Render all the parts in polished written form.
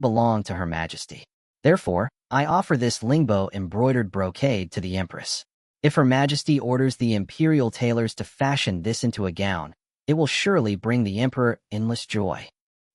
belong to Her Majesty. Therefore, I offer this Lingbo embroidered brocade to the Empress. If Her Majesty orders the imperial tailors to fashion this into a gown, it will surely bring the Emperor endless joy."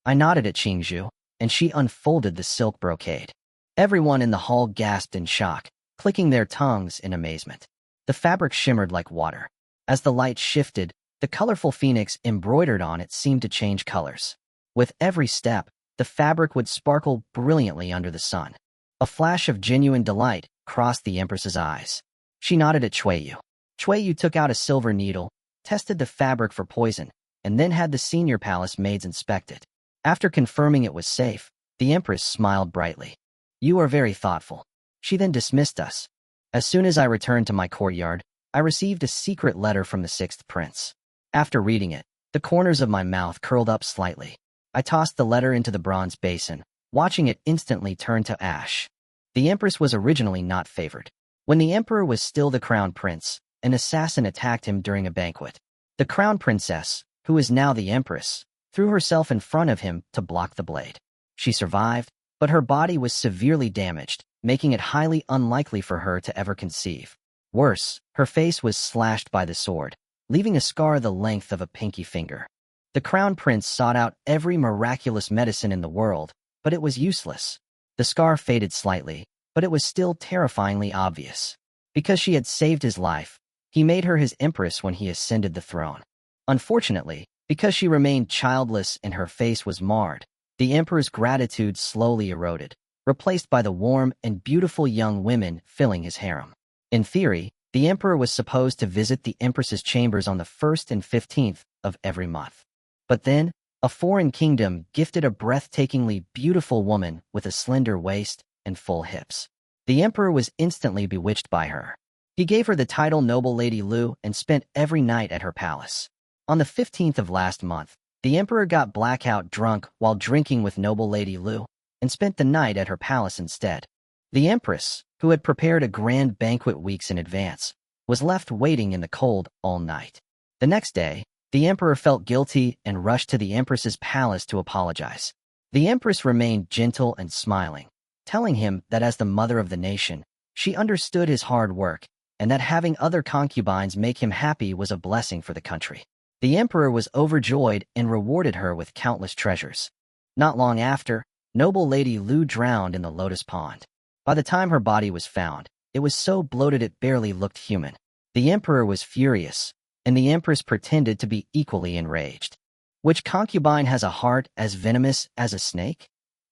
I nodded at Qingzhu, and she unfolded the silk brocade. Everyone in the hall gasped in shock, clicking their tongues in amazement. The fabric shimmered like water. As the light shifted, the colorful phoenix embroidered on it seemed to change colors. With every step, the fabric would sparkle brilliantly under the sun. A flash of genuine delight crossed the Empress's eyes. She nodded at Chuiyu. Chuiyu took out a silver needle, tested the fabric for poison, and then had the senior palace maids inspect it. After confirming it was safe, the Empress smiled brightly. "You are very thoughtful." She then dismissed us. As soon as I returned to my courtyard, I received a secret letter from the sixth prince. After reading it, the corners of my mouth curled up slightly. I tossed the letter into the bronze basin, watching it instantly turn to ash. The Empress was originally not favored. When the Emperor was still the crown prince, an assassin attacked him during a banquet. The crown princess, who is now the Empress, threw herself in front of him to block the blade. She survived, but her body was severely damaged, making it highly unlikely for her to ever conceive. Worse, her face was slashed by the sword, leaving a scar the length of a pinky finger. The crown prince sought out every miraculous medicine in the world, but it was useless. The scar faded slightly, but it was still terrifyingly obvious. Because she had saved his life, he made her his empress when he ascended the throne. Unfortunately, because she remained childless and her face was marred, the emperor's gratitude slowly eroded, replaced by the warm and beautiful young women filling his harem. In theory, the emperor was supposed to visit the empress's chambers on the 1st and 15th of every month. But then, a foreign kingdom gifted a breathtakingly beautiful woman with a slender waist and full hips. The emperor was instantly bewitched by her. He gave her the title Noble Lady Lu and spent every night at her palace. On the 15th of last month, the emperor got blackout drunk while drinking with Noble Lady Lu and spent the night at her palace instead. The empress, who had prepared a grand banquet weeks in advance, was left waiting in the cold all night. The next day, the emperor felt guilty and rushed to the empress's palace to apologize. The empress remained gentle and smiling, telling him that as the mother of the nation, she understood his hard work and that having other concubines make him happy was a blessing for the country. The emperor was overjoyed and rewarded her with countless treasures. Not long after, Noble Lady Lu drowned in the lotus pond. By the time her body was found, it was so bloated it barely looked human. The emperor was furious, and the empress pretended to be equally enraged. "Which concubine has a heart as venomous as a snake?"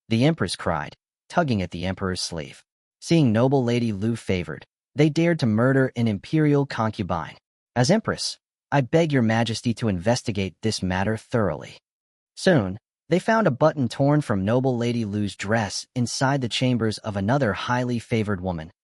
the empress cried, tugging at the emperor's sleeve. Seeing Noble Lady Lu favored, they dared to murder an imperial concubine. "As empress, I beg your majesty to investigate this matter thoroughly." Soon, they found a button torn from Noble Lady Lu's dress inside the chambers of another highly favored woman,